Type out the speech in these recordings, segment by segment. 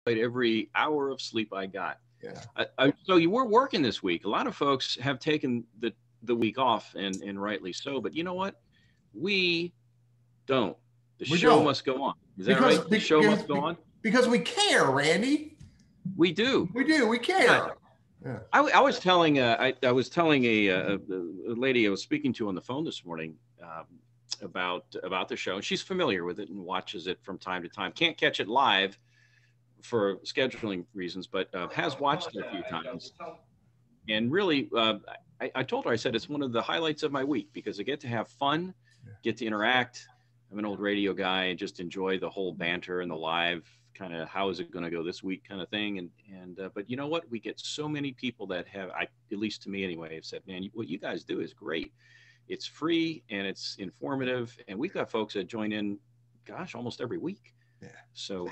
every hour of sleep I got. Yeah. So you were working this week. A lot of folks have taken the week off, and rightly so. But you know what? We don't. The We show don't must go on. Is that because right? The show must go on. because we care, Randy. We do. We do. We Yeah. care. Yeah. I was telling I was telling a lady I was speaking to on the phone this morning about the show, and she's familiar with it and watches it from time to time. Can't catch it live for scheduling reasons, but has watched it a few times. And really, I told her, I said, it's one of the highlights of my week because I get to have fun, get to interact. I'm an old radio guy and just enjoy the whole banter and the live kind of how is it going to go this week kind of thing. But you know what? We get so many people that have, at least to me anyway, have said, man, what you guys do is great. It's free and it's informative. And we've got folks that join in, gosh, almost every week. Yeah. So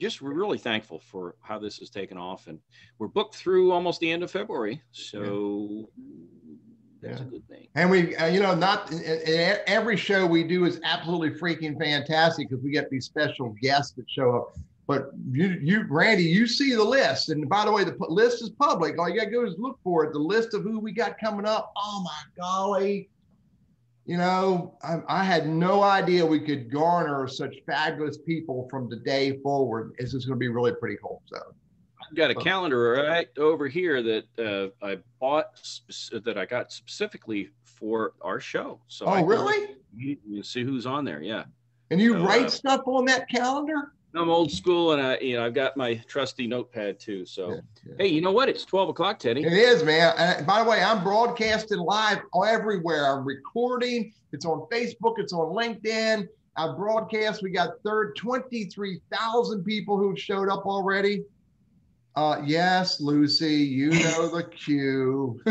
just we're really thankful for how this has taken off, and we're booked through almost the end of February. So that's a good thing. And we, not every show we do is absolutely freaking fantastic because we get these special guests that show up. But you, Randy, you see the list. And by the way, the list is public. All you got to go is look for it. The list of who we got coming up. Oh my golly. I had no idea we could garner such fabulous people from today forward. This is going to be really pretty cool. So I've got a calendar right over here that I bought that I got specifically for our show. So really? You see who's on there. Yeah. And you write stuff on that calendar? I'm old school, and I've got my trusty notepad too. So, Hey, you know what? It's 12 o'clock, Teddy. It is, man. And by the way, I'm broadcasting live everywhere. I'm recording. It's on Facebook. It's on LinkedIn. I broadcast. We got 23,000 people who've showed up already. Yes, Lucy, you know the cue.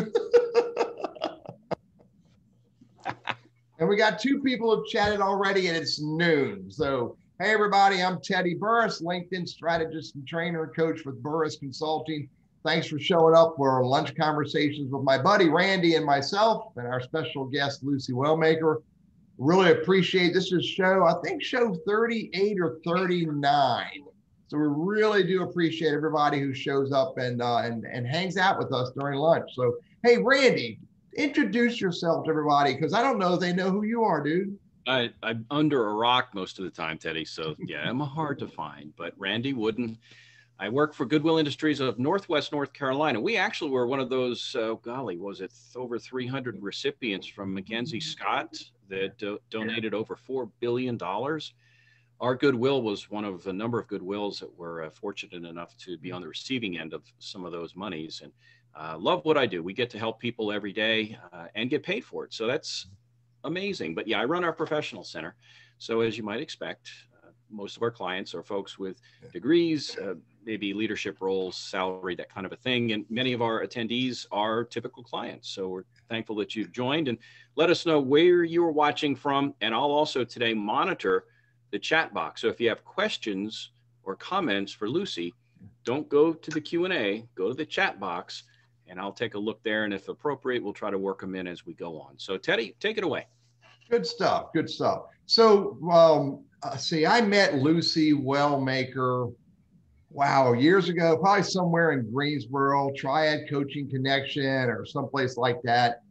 And we got 2 people who've chatted already, and it's noon. So, hey, everybody, I'm Teddy Burriss, LinkedIn strategist and trainer and coach with Burriss Consulting. Thanks for showing up for lunch conversations with my buddy Randy and myself and our special guest, Lucy Wellmaker. Really appreciate this is show 38 or 39. So we really do appreciate everybody who shows up and hangs out with us during lunch. So, hey, Randy, introduce yourself to everybody because I don't know if they know who you are, dude. I'm under a rock most of the time, Teddy. So yeah, I'm hard to find. But Randy Wooden, I work for Goodwill Industries of Northwest North Carolina. We actually were one of those, was it over 300 recipients from Mackenzie Scott that donated over $4 billion. Our Goodwill was one of a number of Goodwills that were fortunate enough to be on the receiving end of some of those monies. And love what I do. We get to help people every day and get paid for it. So that's amazing. But yeah, I run our professional center. So as you might expect, most of our clients are folks with degrees, maybe leadership roles, salary, that kind of a thing. And many of our attendees are typical clients. So we're thankful that you've joined, and let us know where you're watching from. And I'll also today monitor the chat box. So if you have questions or comments for Lucy, don't go to the Q&A, go to the chat box, and I'll take a look there. And if appropriate, we'll try to work them in as we go on. So Teddy, take it away. Good stuff. Good stuff. So, I met Lucy Wellmaker, years ago, probably somewhere in Greensboro, Triad Coaching Connection or someplace like that.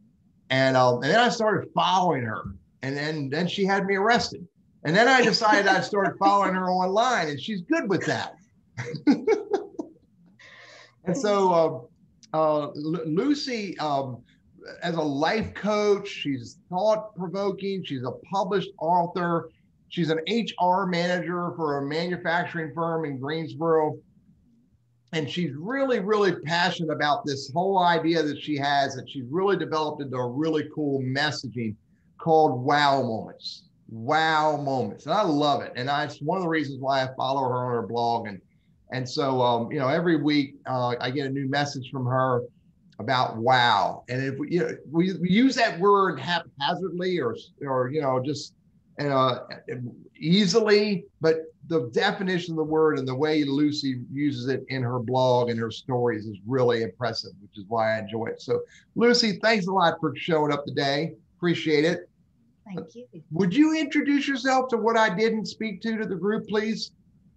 And then I started following her, and then she had me arrested. And then I decided I'd start following her online, and she's good with that. And so Lucy, as a life coach, she's thought-provoking. She's a published author. She's an HR manager for a manufacturing firm in Greensboro. And she's really, really passionate about this whole idea that she has, that she's really developed into a really cool messaging called wow moments. Wow moments. And I love it. And it's one of the reasons why I follow her on her blog. And so, every week I get a new message from her about wow. And if we use that word haphazardly or just easily, but the definition of the word and the way Lucy uses it in her blog and her stories is really impressive, which is why I enjoy it. So Lucy, thanks a lot for showing up today. Appreciate it. Thank you. Would you introduce yourself to what I didn't speak to the group, please?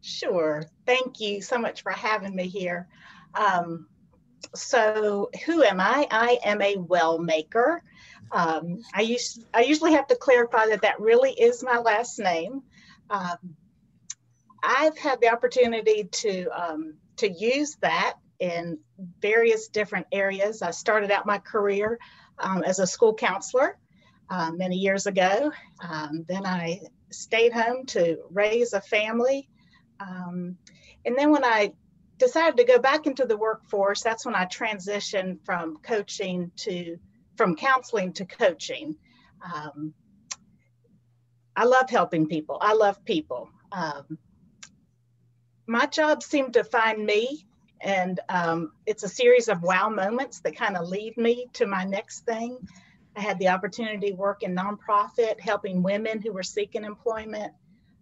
Sure. Thank you so much for having me here. So who am I? I am a Wellmaker. I usually have to clarify that that really is my last name. Um, I've had the opportunity to use that in various different areas. I started out my career as a school counselor many years ago. Then I stayed home to raise a family. And then when I decided to go back into the workforce, that's when I transitioned from counseling to coaching. Um, I love helping people. I love people. My job seemed to find me, and it's a series of wow moments that kind of lead me to my next thing. I had the opportunity to work in nonprofit, helping women who were seeking employment.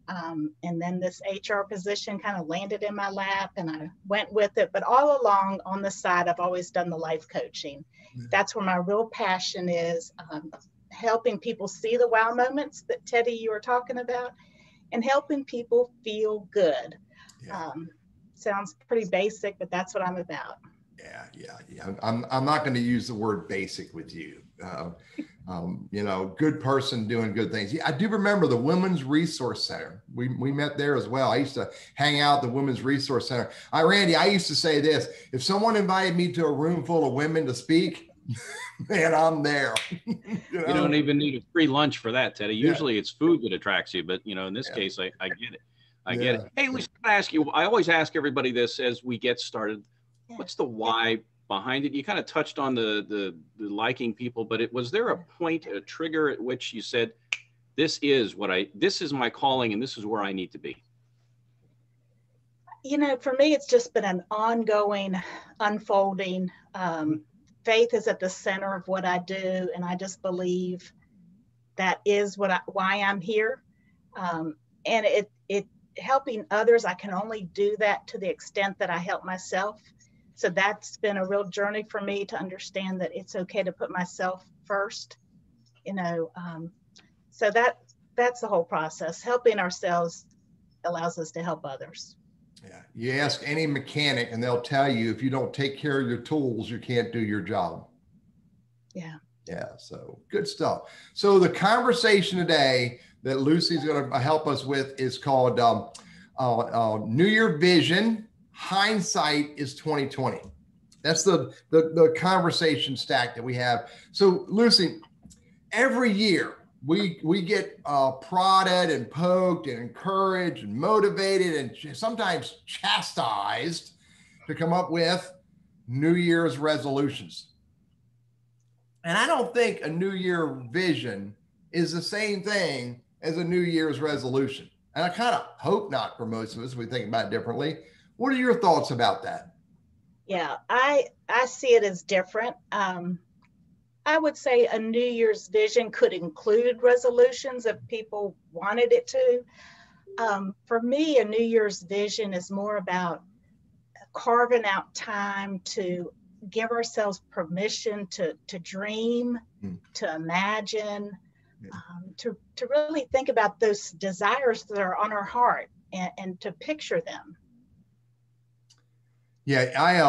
And then this HR position kind of landed in my lap and I went with it. But all along on the side, I've always done the life coaching. That's where my real passion is, helping people see the wow moments that Teddy, you were talking about, and helping people feel good. Yeah. Sounds pretty basic, but that's what I'm about. Yeah. I'm not going to use the word basic with you. Good person doing good things. Yeah, I do remember the Women's Resource Center. We met there as well. I used to hang out at the Women's Resource Center. Randy, I used to say this: if someone invited me to a room full of women to speak, man, I'm there. You don't even need a free lunch for that, Teddy. Yeah. Usually it's food that attracts you, but in this case, I get it. I get it. Hey, Lisa, I ask you, I always ask everybody this as we get started. What's the why behind it? You kind of touched on the liking people, but was there a point, a trigger at which you said, this is my calling and this is where I need to be? For me, it's just been an ongoing unfolding. Faith is at the center of what I do. And I just believe that is why I'm here. And it helping others, I can only do that to the extent that I help myself. So that's been a real journey for me to understand that it's okay to put myself first, so that's the whole process. Helping ourselves allows us to help others. Yeah. You ask any mechanic and they'll tell you, if you don't take care of your tools, you can't do your job. Yeah. Yeah. So good stuff. So the conversation today that Lucy's going to help us with is called New Year Vision. Hindsight is 2020. That's the conversation stack that we have. So Lucy, every year we get prodded and poked and encouraged and motivated and sometimes chastised to come up with New Year's resolutions. And I don't think a New Year vision is the same thing as a New Year's resolution. And I kind of hope not for most of us. We think about it differently. What are your thoughts about that? Yeah, I see it as different. I would say a New Year's vision could include resolutions if people wanted it to. For me, a New Year's vision is more about carving out time to give ourselves permission to dream, to imagine, to really think about those desires that are on our heart and to picture them. Yeah, I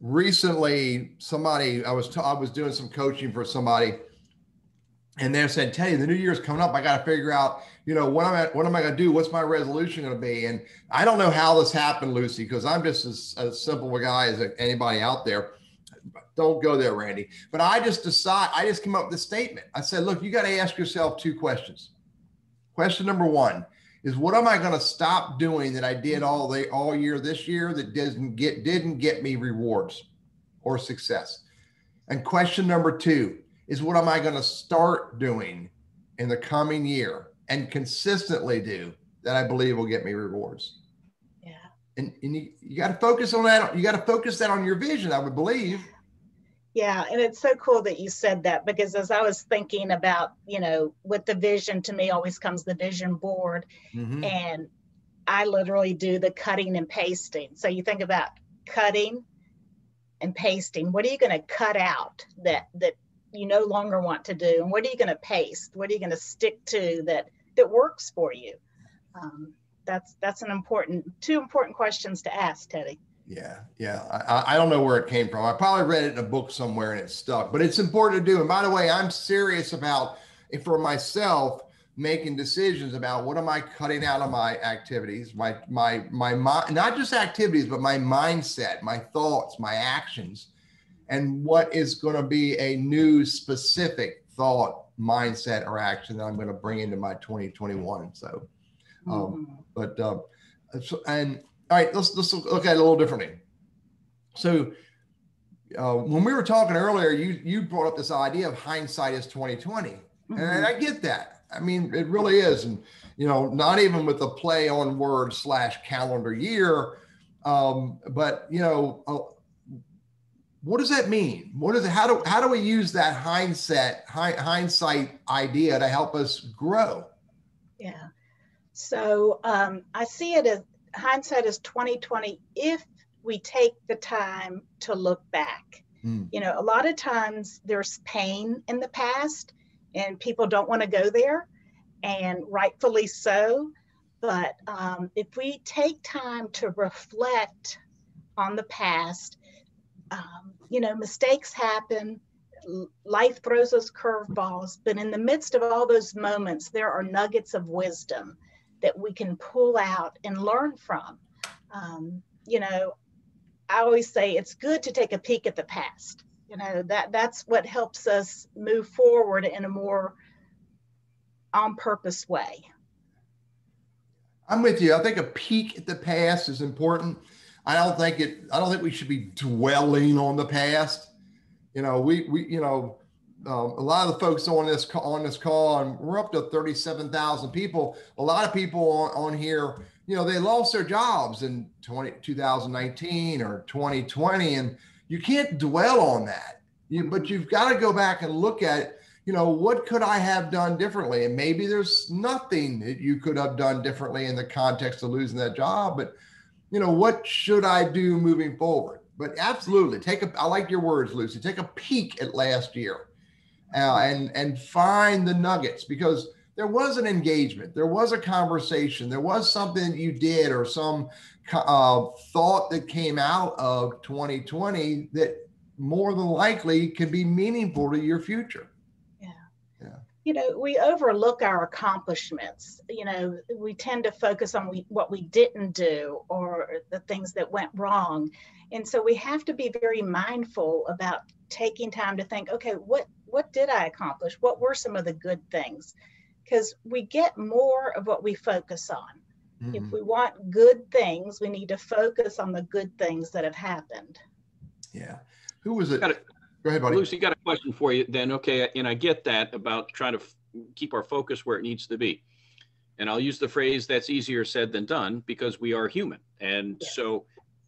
recently I was doing some coaching for somebody, and they said, "Teddy, the New Year's coming up. I got to figure out, what am I going to do? What's my resolution going to be?" And I don't know how this happened, Lucy, because I'm just as simple a guy as anybody out there. Don't go there, Randy. But I just came up with this statement. I said, "Look, you got to ask yourself two questions. Question number one is, what am I going to stop doing that I did all year this year that didn't get me rewards or success? And question number two is, what am I going to start doing in the coming year and consistently do that I believe will get me rewards?" Yeah. And you got to focus on that. You got to focus that on your vision, I would believe. Yeah, and it's so cool that you said that, because as I was thinking about, with the vision, to me always comes the vision board. Mm-hmm. And I literally do the cutting and pasting. So you think about cutting and pasting. What are you going to cut out that you no longer want to do? And what are you going to paste? What are you going to stick to that works for you? that's two important questions to ask, Teddy. Yeah. I don't know where it came from. I probably read it in a book somewhere and it stuck, but it's important to do. And by the way, I'm serious about, for myself, making decisions about what am I cutting out of my activities, my not just activities, but my mindset, my thoughts, my actions, and what is going to be a new specific thought, mindset, or action that I'm going to bring into my 2021. So, and all right, let's look at it a little differently. So, when we were talking earlier, you brought up this idea of hindsight is 2020, and I get that. I mean, it really is. And, not even with the play on words / calendar year. But, what does that mean? What is it? How do we use that hindsight idea to help us grow? Yeah. So I see it as hindsight is 2020 if we take the time to look back. A lot of times there's pain in the past, and people don't want to go there, and rightfully so. But if we take time to reflect on the past, mistakes happen, life throws us curveballs, but in the midst of all those moments, there are nuggets of wisdom that we can pull out and learn from. I always say it's good to take a peek at the past. That's what helps us move forward in a more on purpose way. I'm with you. I think a peek at the past is important. I don't think we should be dwelling on the past. A lot of the folks on this call, and we're up to 37,000 people. A lot of people on here, they lost their jobs in 2019 or 2020, and you can't dwell on that. But you've got to go back and look at, what could I have done differently? And maybe there's nothing that you could have done differently in the context of losing that job, but what should I do moving forward? But absolutely, I like your words, Lucy, take a peek at last year and find the nuggets, because there was an engagement, there was a conversation, there was something that you did, or some thought that came out of 2020 that more than likely can be meaningful to your future. We overlook our accomplishments. We tend to focus on what we didn't do, or the things that went wrong. And so we have to be very mindful about taking time to think, okay, what did I accomplish? What were some of the good things? Because we get more of what we focus on. If we want good things, we need to focus on the good things that have happened. Yeah. Who was it? Go ahead, buddy. Lucy, got a question for you then. Okay, and I get that about trying to keep our focus where it needs to be. And I'll use the phrase that's easier said than done, because we are human. And so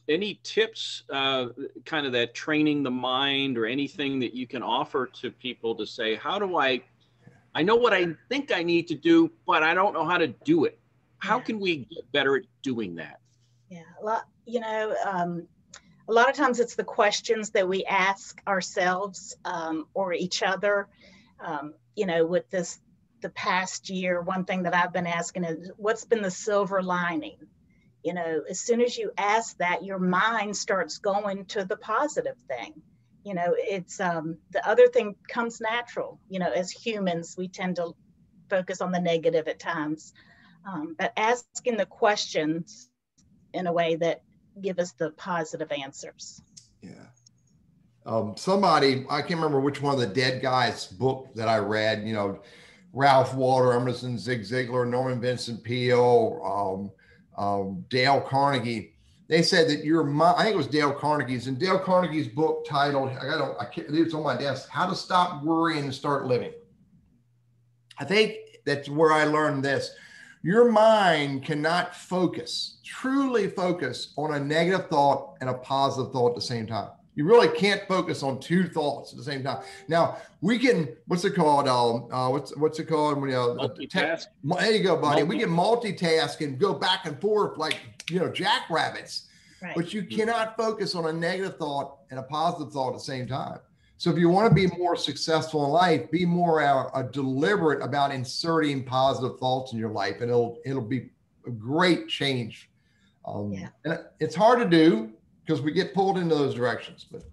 any tips, kind of that training the mind, or anything that you can offer to people to say, how do I know what I think I need to do, but I don't know how to do it. How can we get better at doing that? Yeah, a lot of times it's the questions that we ask ourselves or each other. With the past year, one thing that I've been asking is, what's been the silver lining? As soon as you ask that, your mind starts going to the positive thing. It's the other thing comes natural. As humans, we tend to focus on the negative at times, but asking the questions in a way that give us the positive answers. Yeah. Somebody, I can't remember which one of the dead guys book that I read, Ralph Waldo Emerson, Zig Ziglar, Norman Vincent Peale, Dale Carnegie. They said that your mind, I think it was Dale Carnegie's, and Dale Carnegie's book titled, I can't, it's on my desk, How to Stop Worrying and Start Living. I think that's where I learned this. Your mind cannot truly focus on a negative thought and a positive thought at the same time. You really can't focus on two thoughts at the same time. Now we can, what's it called? What's it called? Multitask. There you go, buddy. We can multitask and go back and forth like, jackrabbits, right. But you cannot focus on a negative thought and a positive thought at the same time. So if you want to be more successful in life, be more deliberate about inserting positive thoughts in your life, and it'll be a great change. Yeah. And it's hard to do because we get pulled into those directions. But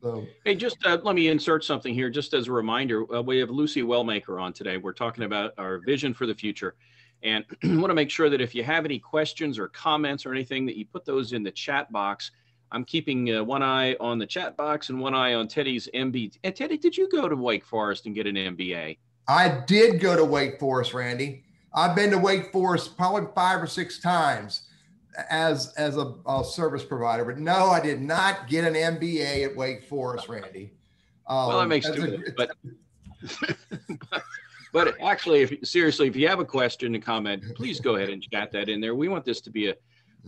so, hey, just let me insert something here, just as a reminder. We have Lucy Wellmaker on today. We're talking about our vision for the future, and I want to make sure that if you have any questions or comments or anything, that you put those in the chat box. I'm keeping one eye on the chat box and one eye on Teddy's MBA. And Teddy, did you go to Wake Forest and get an MBA? I did go to Wake Forest, Randy. I've been to Wake Forest probably 5 or 6 times as a service provider, but no, I did not get an MBA at Wake Forest, Randy. Well, that makes sense, but actually, seriously, if you have a question and comment, please go ahead and chat that in there. We want this to be a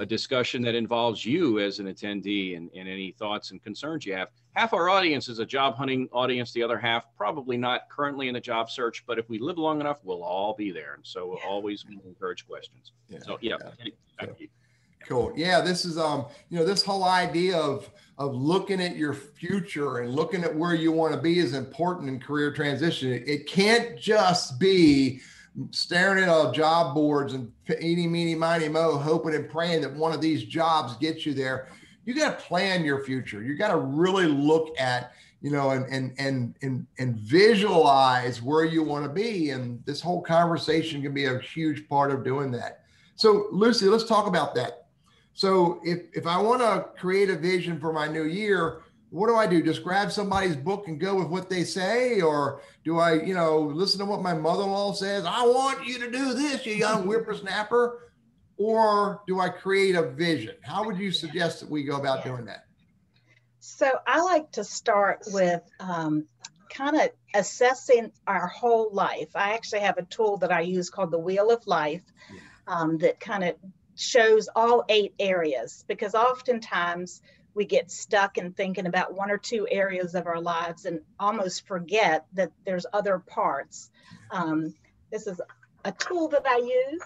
discussion that involves you as an attendee and any thoughts and concerns you have. Half our audience is a job hunting audience. The other half probably not currently in the job search, but if we live long enough, we'll all be there. And so we'll always encourage questions. So Cool. Yeah, this is this whole idea of looking at your future and looking at where you want to be is important in career transition. It can't just be staring at job boards and eating meeny miny mo, hoping and praying that one of these jobs gets you there. You got to plan your future. You got to really look at, and visualize where you want to be. And this whole conversation can be a huge part of doing that. So Lucy, let's talk about that. So if I want to create a vision for my new year, what do I do? Just grab somebody's book and go with what they say? Or do I, listen to what my mother-in-law says? I want you to do this, you young whippersnapper. Or do I create a vision? How would you suggest that we go about doing that? So I like to start with kind of assessing our whole life. I actually have a tool that I use called the Wheel of Life that kind of shows all 8 areas, because oftentimes we get stuck in thinking about 1 or 2 areas of our lives and almost forget that there's other parts. This is a tool that I use,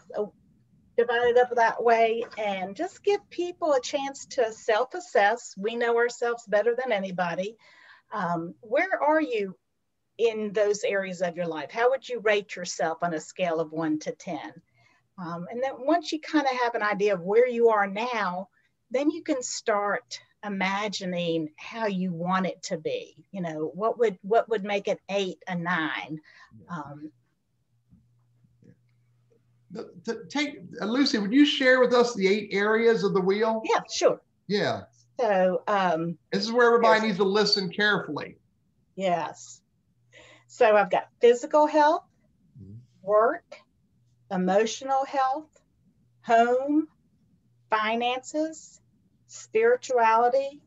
divided up that way, and just give people a chance to self-assess. We know ourselves better than anybody. Where are you in those areas of your life? How would you rate yourself on a scale of 1 to 10? And then once you kind of have an idea of where you are now, then you can start imagining how you want it to be. What would make it 8, a 9? Lucy, would you share with us the 8 areas of the wheel? Yeah, sure. Yeah. So this is where everybody needs to listen carefully. Yes. So I've got physical health, work, emotional health, home, finances, spirituality,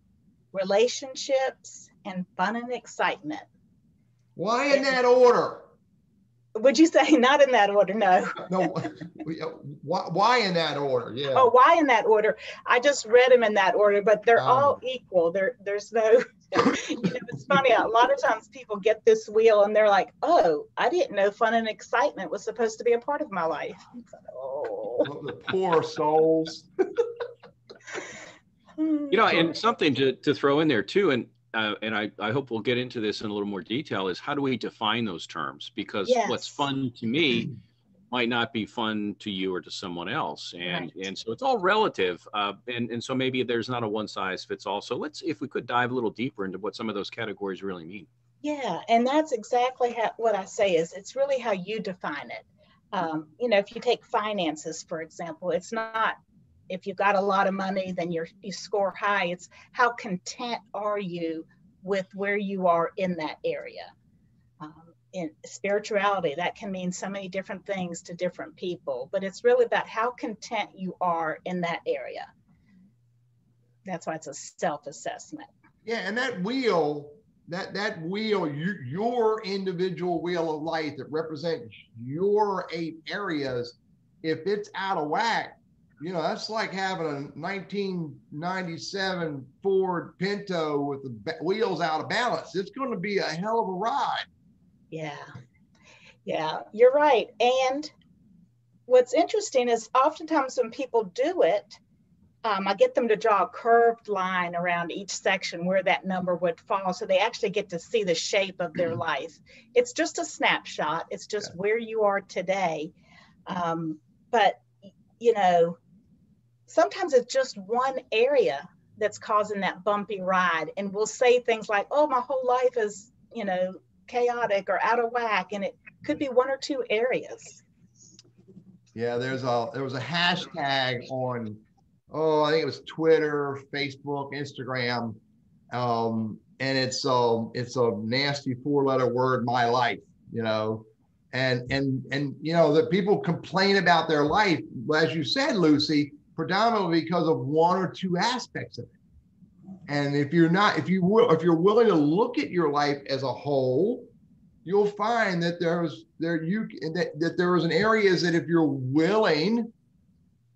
relationships, and fun and excitement. Why in that order? Would you say not in that order? No. No. Why in that order? Yeah. Oh, why in that order? I just read them in that order, but they're all equal. There's no, it's funny. A lot of times people get this wheel and they're like, oh, I didn't know fun and excitement was supposed to be a part of my life. Oh, the poor souls. And something to throw in there too, and I hope we'll get into this in a little more detail, is how do we define those terms? Because what's fun to me might not be fun to you or to someone else. And so it's all relative. And so maybe there's not a one size fits all. So if we could dive a little deeper into what some of those categories really mean. Yeah, and that's exactly what I say is it's really how you define it. If you take finances, for example, it's not if you've got a lot of money, then you score high. It's how content are you with where you are in that area. In spirituality, that can mean so many different things to different people, but it's really about how content you are in that area. That's why it's a self-assessment. Yeah, and that wheel, that wheel, your individual wheel of life that represents your 8 areas, if it's out of whack, that's like having a 1997 Ford Pinto with the wheels out of balance. It's going to be a hell of a ride. Yeah, you're right. And what's interesting is oftentimes when people do it, I get them to draw a curved line around each section where that number would fall. So they actually get to see the shape of their life. It's just a snapshot. It's just where you are today. But you know, sometimes it's just one area that's causing that bumpy ride. And we'll say things like, oh, my whole life is, you know, chaotic or out of whack. And it could be one or two areas. Yeah, there was a hashtag on, oh, I think it was Twitter, Facebook, Instagram. And it's a nasty 4-letter word, my life, you know, and you know, that people complain about their life, as you said, Lucy, predominantly because of one or two aspects of it. And if you're willing to look at your life as a whole, you'll find that there is an areas that if you're willing,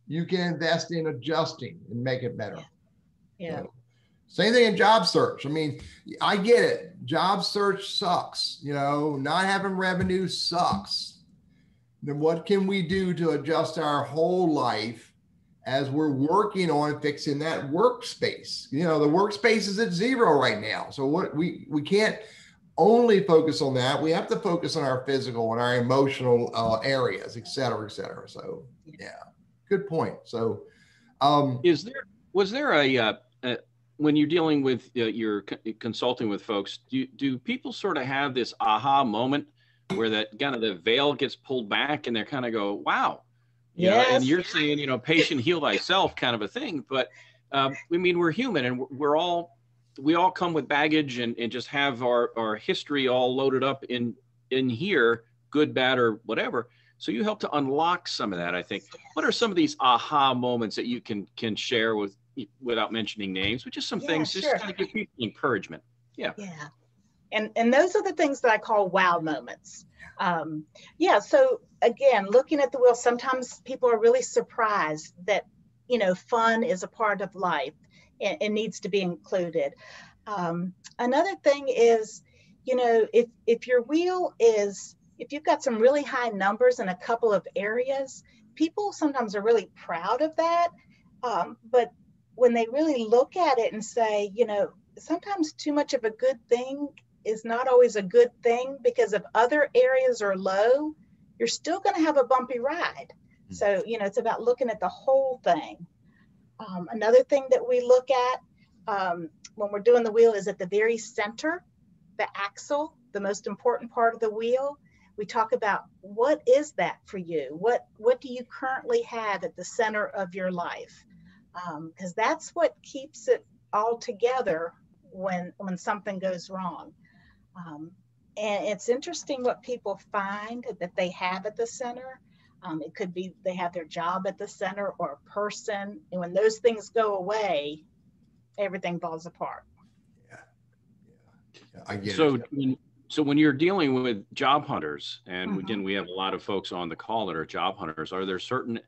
you can invest in adjusting and make it better. Yeah. So, same thing in job search. I mean, I get it. Job search sucks. You know, not having revenue sucks. Then what can we do to adjust our whole life as we're working on fixing that workspace? You know, the workspace is at 0 right now. So what we can't only focus on that. We have to focus on our physical and our emotional areas, et cetera, et cetera. So yeah, good point. So was there a when you're dealing with you're consulting with folks, do people sort of have this aha moment where that kind of the veil gets pulled back and they're kind of go, wow, you know, and you're saying, you know, patient heal thyself kind of a thing, but I mean, we're human and we all come with baggage and just have our history all loaded up in here, good, bad, or whatever. So you help to unlock some of that, I think. What are some of these aha moments that you can share without mentioning names, but just some things just kind of give people encouragement? Yeah. Yeah. And those are the things that I call wow moments. So again, looking at the wheel, sometimes people are really surprised that, you know, fun is a part of life and needs to be included. Another thing is, you know, if your wheel is, if you've got some really high numbers in a couple of areas, people sometimes are really proud of that. But when they really look at it and say, you know, sometimes too much of a good thing is not always a good thing, because if other areas are low, you're still going to have a bumpy ride. So, you know, it's about looking at the whole thing. Another thing that we look at when we're doing the wheel is at the very center, the axle, the most important part of the wheel. We talk about what is that for you? What do you currently have at the center of your life? Because that's what keeps it all together when something goes wrong. And it's interesting what people find that they have at the center. It could be they have their job at the center or a person. And when those things go away, everything falls apart. Yeah, I get it. So when you're dealing with job hunters, and again, we have a lot of folks on the call that are job hunters, are there certain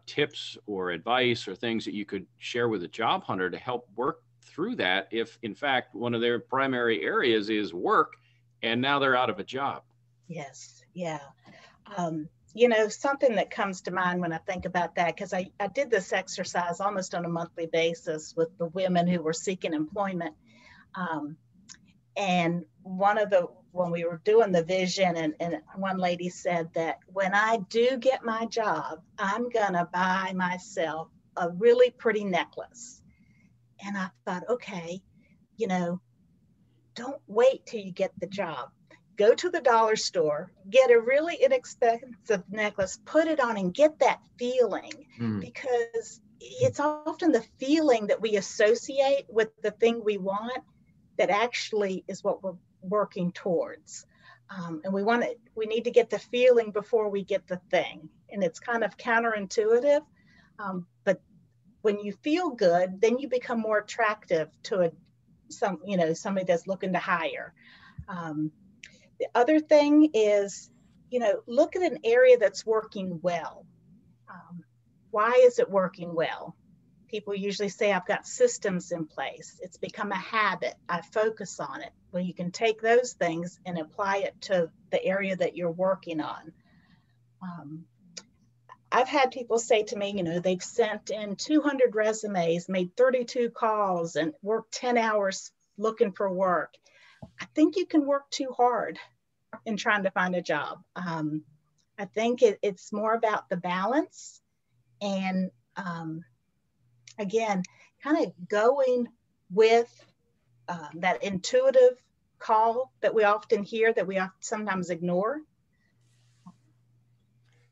tips or advice or things that you could share with a job hunter to help work through that if, in fact, one of their primary areas is work and now they're out of a job? Yes, yeah. You know, something that comes to mind when I think about that, because I did this exercise almost on a monthly basis with the women who were seeking employment. And when we were doing the vision, and one lady said that when I do get my job, I'm going to buy myself a really pretty necklace. And I thought, okay, you know, don't wait till you get the job. Go to the dollar store, get a really inexpensive necklace, put it on and get that feeling, because it's often the feeling that we associate with the thing we want that actually is what we're working towards. And we need to get the feeling before we get the thing. And it's kind of counterintuitive, but when you feel good, then you become more attractive to somebody that's looking to hire. The other thing is, you know, look at an area that's working well. Why is it working well? People usually say, I've got systems in place. It's become a habit. I focus on it. Well, you can take those things and apply it to the area that you're working on. I've had people say to me, you know, they've sent in 200 resumes, made 32 calls, and worked 10 hours looking for work. I think you can work too hard in trying to find a job. I think it's more about the balance And again, kind of going with that intuitive call that we often hear, that we sometimes ignore.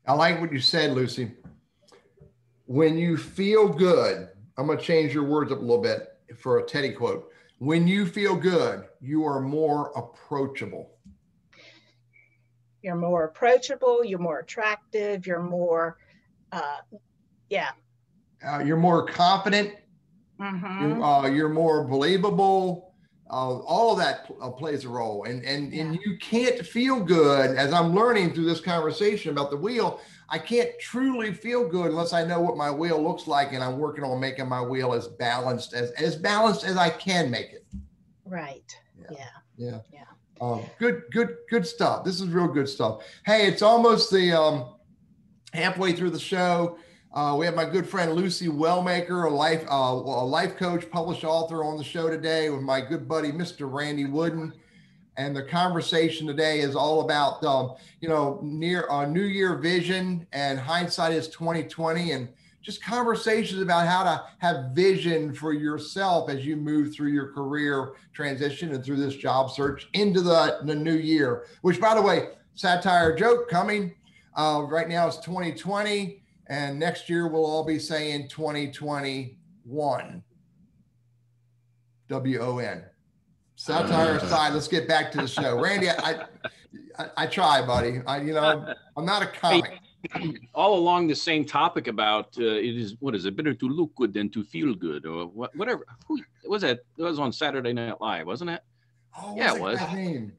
I like what you said, Lucy. When you feel good, I'm going to change your words up a little bit for a Teddy quote. When you feel good, you are more approachable. You're more approachable, you're more attractive, you're more, you're more confident, you're more believable. All of that plays a role. And you can't feel good, as I'm learning through this conversation about the wheel. I can't truly feel good unless I know what my wheel looks like, and I'm working on making my wheel as balanced as I can make it. Right. Yeah. Good stuff. This is real good stuff. Hey, it's almost the halfway through the show. We have my good friend Lucy Wellmaker, a life coach, published author, on the show today with my good buddy Mr. Randy Wooden. And the conversation today is all about New Year vision, and hindsight is 2020, and just conversations about how to have vision for yourself as you move through your career transition and through this job search into the new year, which, by the way, satire joke coming. Right now it's 2020, and next year we'll all be saying 2021. WON. Satire aside, let's get back to the show. Randy, I try, buddy. I'm not a comic. All along the same topic about what is it, better to look good than to feel good, or whatever. Who was that? It was on Saturday Night Live, wasn't it? Oh, yeah, it was. Name?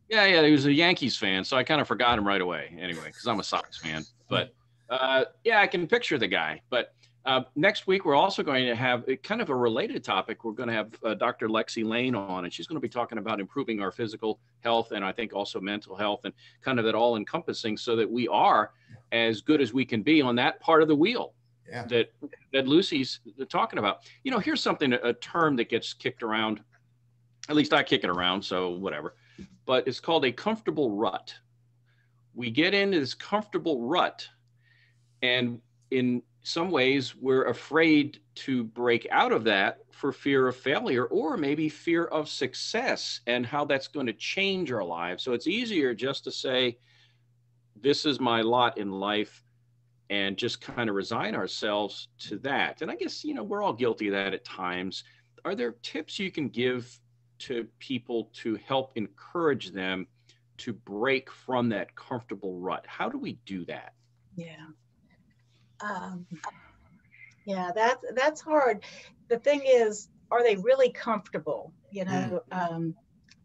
Yeah, he was a Yankees fan, so I kind of forgot him right away. Anyway, because I'm a Sox fan. But I can picture the guy. But next week, we're also going to have kind of a related topic. We're going to have Dr. Lexi Lane on, and she's going to be talking about improving our physical health, and I think also mental health, and kind of it all encompassing, so that we are as good as we can be on that part of the wheel that Lucy's talking about. Here's something, a term that gets kicked around. At least I kick it around, so whatever. But it's called a comfortable rut. We get into this comfortable rut, and in some ways we're afraid to break out of that for fear of failure, or maybe fear of success and how that's going to change our lives. So it's easier just to say, this is my lot in life, and just kind of resign ourselves to that. And I guess, we're all guilty of that at times. Are there tips you can give to people to help encourage them to break from that comfortable rut? How do we do that? That's hard. The thing is, are they really comfortable?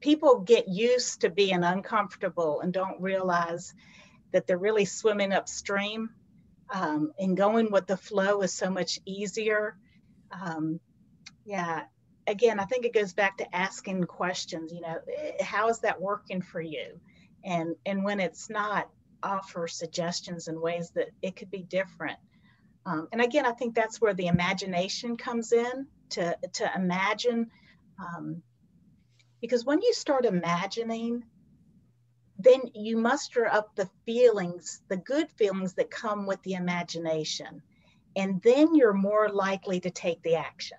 People get used to being uncomfortable and don't realize that they're really swimming upstream, and going with the flow is so much easier. Again, I think it goes back to asking questions. How is that working for you? And when it's not, offer suggestions and ways that it could be different. And again, I think that's where the imagination comes in, to imagine, because when you start imagining, then you muster up the feelings, the good feelings that come with the imagination, and then you're more likely to take the action.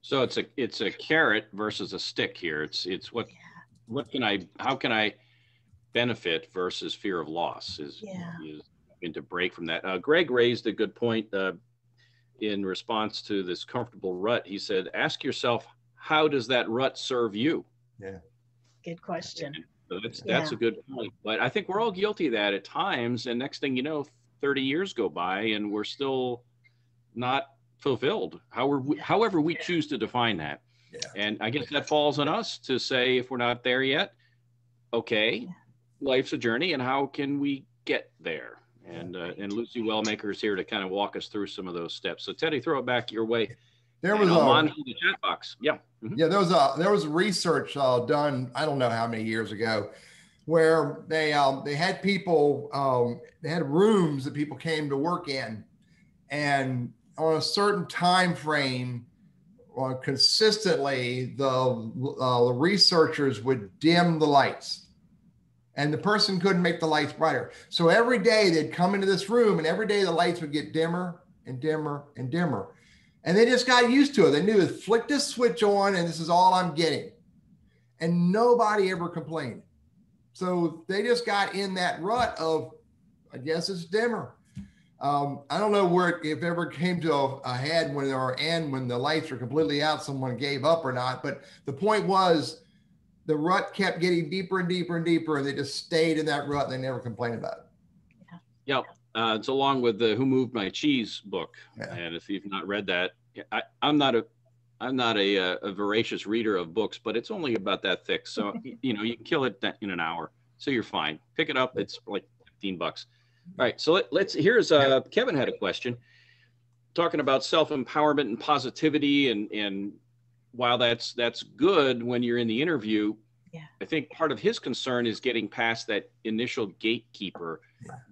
So it's a carrot versus a stick here. It's how can I benefit versus fear of loss is to break from that. Greg raised a good point in response to this comfortable rut. He said, ask yourself, how does that rut serve you? Yeah. Good question. So that's a good point. But I think we're all guilty of that at times. And next thing you know, 30 years go by and we're still not fulfilled, however we choose to define that. Yeah. And I guess that falls on us to say, if we're not there yet, okay, life's a journey, and how can we get there? And Lucy Wellmaker is here to kind of walk us through some of those steps. So Teddy, throw it back your way. There was on the chat box. Yeah. Mm-hmm. Yeah, there was research done, I don't know how many years ago, where they had people, they had rooms that people came to work in, and on a certain time frame, consistently, the researchers would dim the lights. and the person couldn't make the lights brighter. So every day they'd come into this room, and every day the lights would get dimmer and dimmer and dimmer. And they just got used to it. They knew it, flick this switch on and this is all I'm getting. And nobody ever complained. So they just got in that rut of, I guess it's dimmer. I don't know where if it ever came to a head when the lights were completely out, someone gave up or not. But the point was the rut kept getting deeper and deeper and deeper, and they just stayed in that rut and they never complained about it. Yeah. It's along with the Who Moved My Cheese book. Yeah. And if you've not read that, I'm not a voracious reader of books, but it's only about that thick. So, you can kill it in an hour. So you're fine. Pick it up. It's like $15. All right. So here's Kevin had a question talking about self-empowerment and positivity. And while that's good when you're in the interview, I think part of his concern is getting past that initial gatekeeper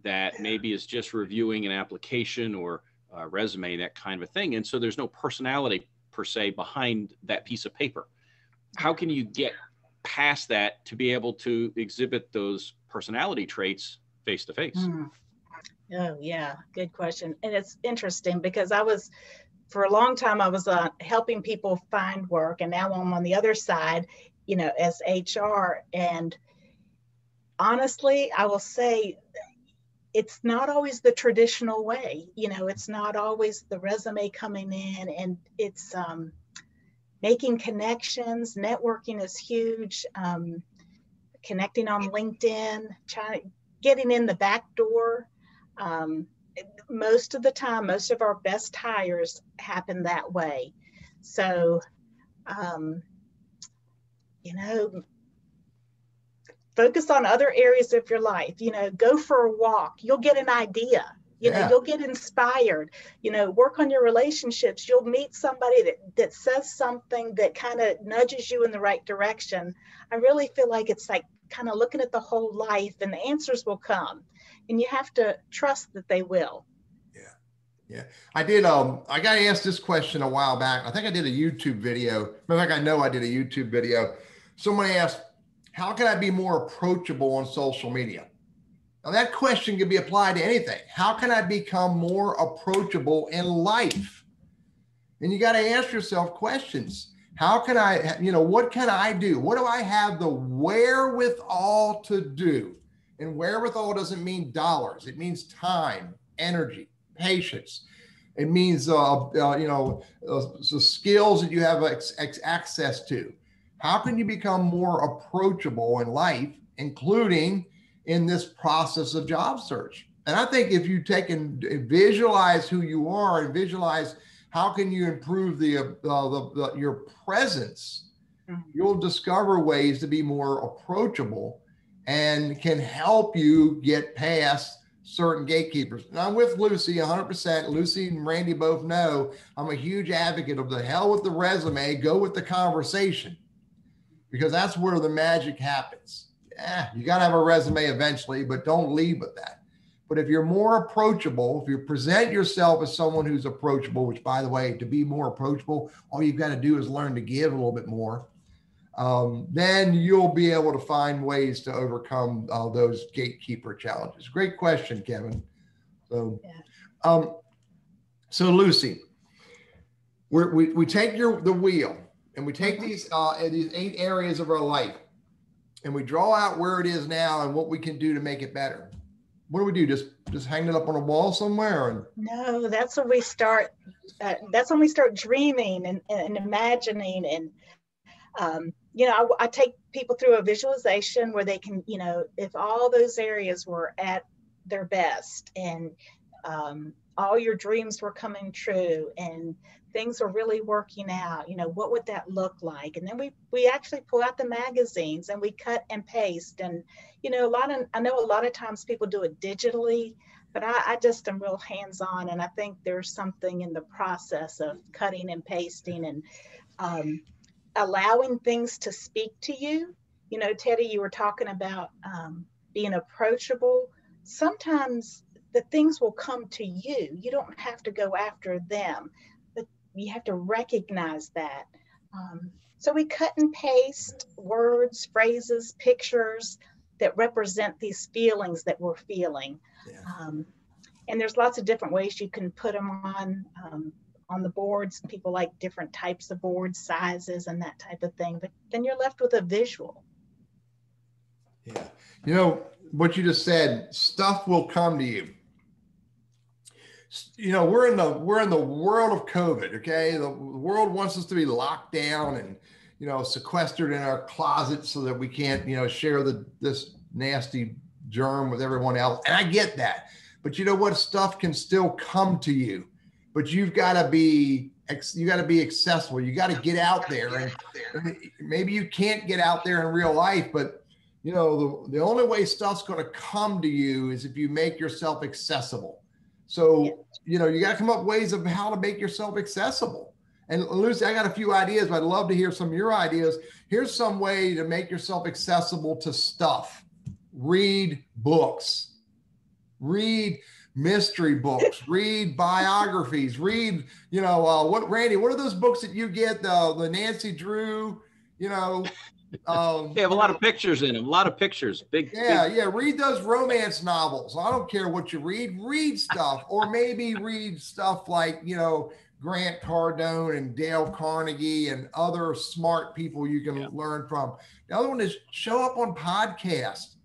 that maybe is just reviewing an application or a resume, that kind of a thing. And so there's no personality per se behind that piece of paper. How can you get past that to be able to exhibit those personality traits face to face? Oh, yeah. Good question. And it's interesting because for a long time, I was helping people find work, and now I'm on the other side, as HR. And honestly, I will say it's not always the traditional way. It's not always the resume coming in, and it's making connections. Networking is huge. Connecting on LinkedIn, getting in the back door. Most of the time, most of our best hires happen that way. So, focus on other areas of your life. Go for a walk. You'll get an idea. You'll get inspired. Work on your relationships. You'll meet somebody that says something that kind of nudges you in the right direction. I really feel like it's like kind of looking at the whole life, and the answers will come, and you have to trust that they will. Yeah. I did. I got asked this question a while back. I think I did a YouTube video. In fact, I know I did a YouTube video. Someone asked, how can I be more approachable on social media? Now that question can be applied to anything. How can I become more approachable in life? And you got to ask yourself questions. How can I, what can I do? What do I have the wherewithal to do? And wherewithal doesn't mean dollars. It means time, energy, patience. It means, the skills that you have access to. How can you become more approachable in life, including in this process of job search? And I think if you take and visualize who you are and visualize how can you improve your presence, you'll discover ways to be more approachable and can help you get past certain gatekeepers. And I'm with Lucy 100%. Lucy and Randy both know I'm a huge advocate of the hell with the resume, go with the conversation, because that's where the magic happens. Yeah, you got to have a resume eventually, but don't lead with that. But if you're more approachable, if you present yourself as someone who's approachable, which by the way, to be more approachable, all you've got to do is learn to give a little bit more. Then you'll be able to find ways to overcome those gatekeeper challenges. Great question, Kevin. So, so Lucy, we take the wheel and we take these 8 areas of our life and we draw out where it is now and what we can do to make it better. What do we do? Just hang it up on a wall somewhere? No, that's when we start. That's when we start dreaming and imagining. And I take people through a visualization where they can, if all those areas were at their best and all your dreams were coming true and things were really working out, what would that look like? And then we actually pull out the magazines and we cut and paste. And, I know a lot of times people do it digitally, but I just am real hands-on. And I think there's something in the process of cutting and pasting and allowing things to speak to you. Teddy, you were talking about being approachable. Sometimes the things will come to you. You don't have to go after them, but you have to recognize that. So we cut and paste words, phrases, pictures that represent these feelings that we're feeling. Yeah. And there's lots of different ways you can put them on the boards. People like different types of board sizes and that type of thing, but then you're left with a visual. Yeah. You know, what you just said, stuff will come to you. You know, we're in the world of COVID. Okay. The world wants us to be locked down and, you know, sequestered in our closet so that we can't, you know, share this nasty germ with everyone else. And I get that, but you know what? Stuff can still come to you, but you've got to be accessible. You got to get out there, and maybe you can't get out there in real life, but you know, the only way stuff's going to come to you is if you make yourself accessible. So, you know, you got to come up with ways of how to make yourself accessible. And Lucy, I got a few ideas, but I'd love to hear some of your ideas. Here's some way to make yourself accessible to stuff. Read books, read mystery books, read biographies, read, you know, Randy, what are those books that you get? The Nancy Drew, you know, they have a lot of pictures in them, a lot of pictures. Yeah. Read those romance novels. I don't care what you read stuff, or maybe read stuff like, you know, Grant Cardone and Dale Carnegie and other smart people you can learn from. The other one is show up on podcasts.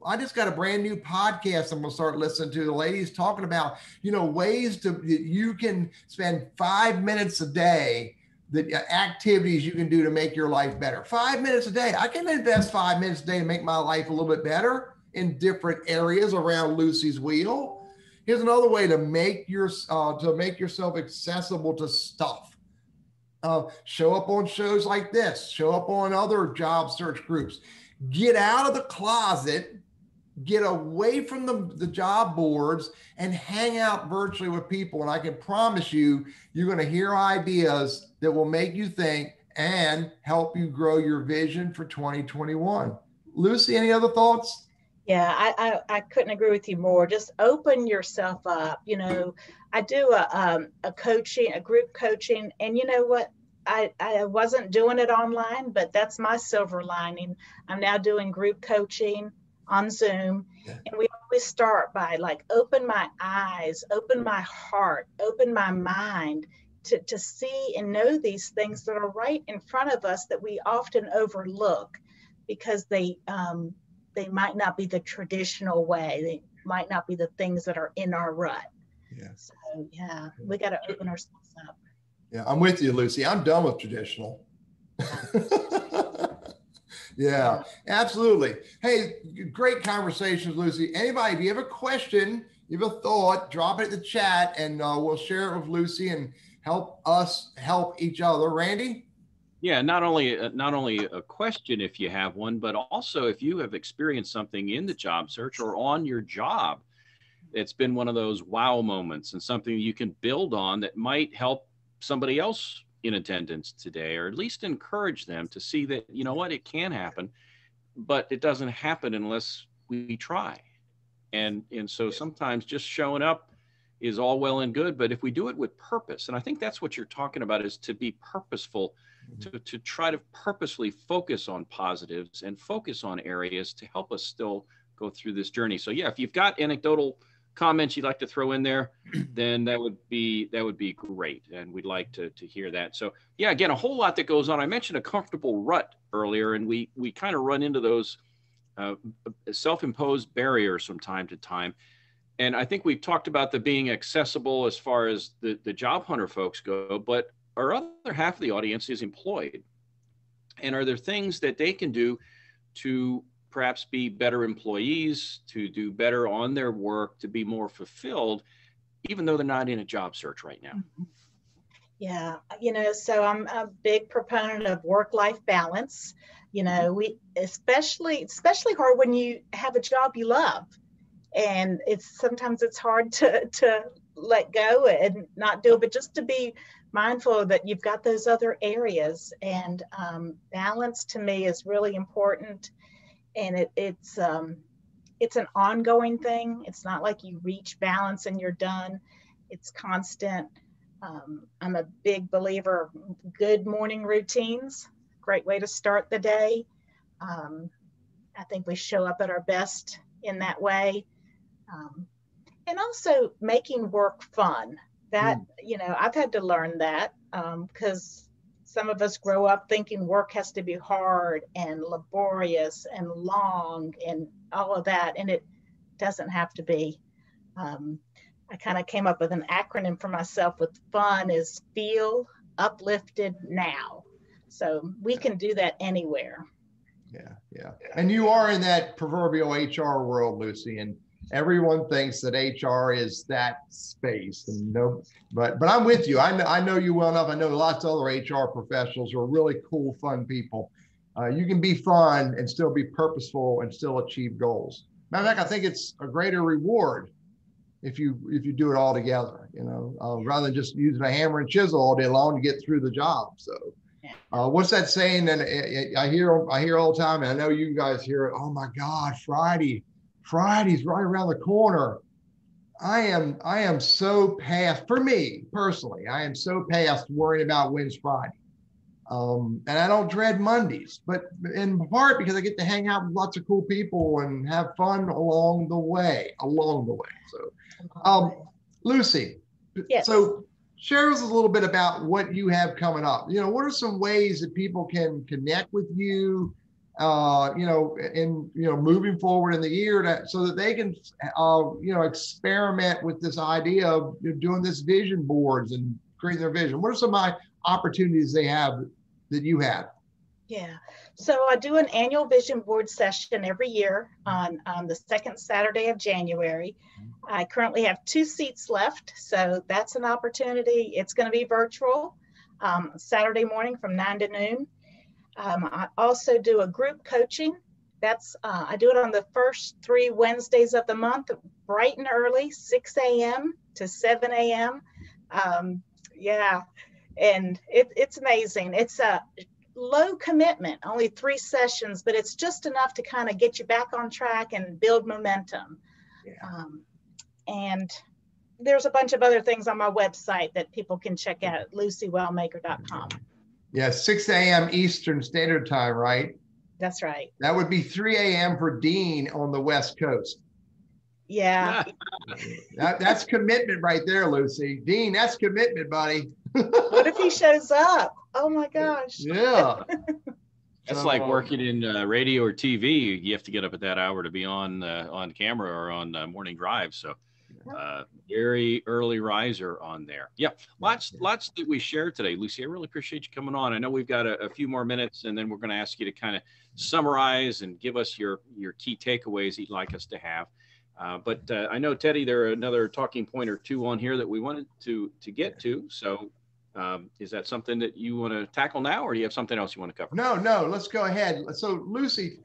I just got a brand new podcast I'm going to start listening to. The ladies talking about, you know, ways that you can spend 5 minutes a day, the activities you can do to make your life better. 5 minutes a day. I can invest 5 minutes a day to make my life a little bit better in different areas around Lucy's wheel. Here's another way to make yourself accessible to stuff. Show up on shows like this. Show up on other job search groups. Get out of the closet. Get away from the job boards and hang out virtually with people. And I can promise you, you're going to hear ideas that will make you think and help you grow your vision for 2021. Lucy, any other thoughts? Yeah, I couldn't agree with you more. Just open yourself up. You know, I do a group coaching, and you know what? I wasn't doing it online, but that's my silver lining. I'm now doing group coaching on Zoom. And we always start by like, open my eyes, open my heart, open my mind to see and know these things that are right in front of us that we often overlook because they might not be the traditional way. They might not be the things that are in our rut. Yeah. So yeah, we got to open ourselves up. Yeah, I'm with you, Lucy. I'm done with traditional. Yeah, absolutely. Hey, great conversations, Lucy. Anybody, if you have a question, you have a thought, drop it in the chat and we'll share it with Lucy and help us help each other. Randy? Yeah, not only a question if you have one, but also if you have experienced something in the job search or on your job, it's been one of those wow moments and something you can build on that might help somebody else in attendance today, or at least encourage them to see that, you know what, it can happen, but it doesn't happen unless we try. And so sometimes just showing up is all well and good, but if we do it with purpose, and I think that's what you're talking about, is to be purposeful, to try to purposely focus on positives and focus on areas to help us still go through this journey. So yeah, if you've got anecdotal comments you'd like to throw in there, then that would be great, and we'd like to hear that. So yeah, again, a whole lot that goes on. I mentioned a comfortable rut earlier, and we kind of run into those self-imposed barriers from time to time. And I think we've talked about the being accessible as far as the job hunter folks go, but our other half of the audience is employed. And are there things that they can do to perhaps be better employees, to do better on their work, to be more fulfilled, even though they're not in a job search right now? Yeah, you know, so I'm a big proponent of work-life balance. You know, we especially hard when you have a job you love, and sometimes it's hard to let go and not do it, but just to be mindful that you've got those other areas. And balance to me is really important. And it's an ongoing thing. It's not like you reach balance and you're done. It's constant. I'm a big believer of good morning routines. Great way to start the day. I think we show up at our best in that way. And also making work fun. That, I've had to learn that because some of us grow up thinking work has to be hard and laborious and long and all of that, and it doesn't have to be. I kind of came up with an acronym for myself with fun is feel uplifted now. So we can do that anywhere. Yeah. And you are in that proverbial HR world, Lucy, and everyone thinks that HR is that space. And but I'm with you. I know you well enough. I know lots of other HR professionals who are really cool, fun people. You can be fun and still be purposeful and still achieve goals. Matter of fact, I think it's a greater reward if you do it all together, rather than just using a hammer and chisel all day long to get through the job. So what's that saying? And I hear all the time, and I know you guys hear it. Oh my God, Friday's right around the corner. I am so past, for me personally, I am so past worrying about when's Friday. And I don't dread Mondays, but in part because I get to hang out with lots of cool people and have fun along the way. So, Lucy, yes. So share us a little bit about what you have coming up. What are some ways that people can connect with you, moving forward in the year so that they can, experiment with this idea of doing this vision boards and creating their vision? What are some of my opportunities they have that you have? Yeah. So I do an annual vision board session every year on the second Saturday of January. I currently have 2 seats left, so that's an opportunity. It's going to be virtual, Saturday morning from 9 to noon. I also do a group coaching. I do it on the first 3 Wednesdays of the month, bright and early, 6 a.m. to 7 a.m. And it's amazing. It's a low commitment, only 3 sessions, but it's just enough to kind of get you back on track and build momentum. Yeah. And there's a bunch of other things on my website that people can check out at lucywellmaker.com. Yeah, 6 a.m. Eastern Standard Time, right? That's right. That would be 3 a.m. for Dean on the West Coast. Yeah. That's commitment right there, Lucy. Dean, that's commitment, buddy. What if he shows up? Oh my gosh. Yeah. That's like working in radio or TV. You have to get up at that hour to be on camera or on morning drive. So very early riser on there. Yeah, lots that we shared today, Lucy. I really appreciate you coming on. I know we've got a few more minutes, and then we're going to ask you to kind of summarize and give us your key takeaways that you'd like us to have. But I know, Teddy, there are another talking point or 2 on here that we wanted to get to. So is that something that you want to tackle now, or do you have something else you want to cover? No, let's go ahead. So Lucy,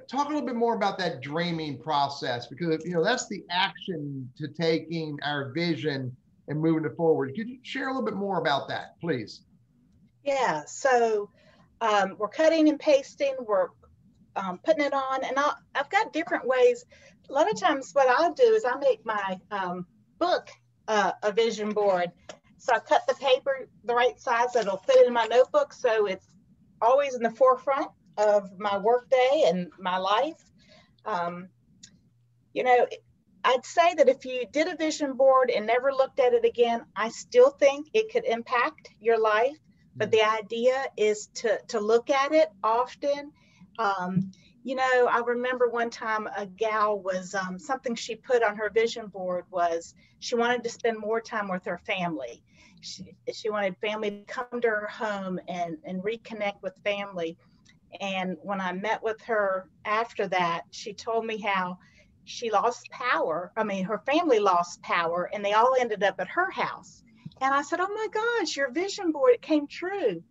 talk a little bit more about that dreaming process, because that's the action to taking our vision and moving it forward. Could you share a little bit more about that, please? Yeah, so we're cutting and pasting, we're putting it on, and I've got different ways. A lot of times what I'll do is I make my book a vision board. So I cut the paper the right size that'll fit in my notebook, so it's always in the forefront of my workday and my life. I'd say that if you did a vision board and never looked at it again, I still think it could impact your life. But the idea is to look at it often. I remember one time a gal was, something she put on her vision board was she wanted to spend more time with her family. She wanted family to come to her home and reconnect with family. And when I met with her after that, she told me how she lost power. I mean, her family lost power and they all ended up at her house. And I said, oh my gosh, your vision board, it came true.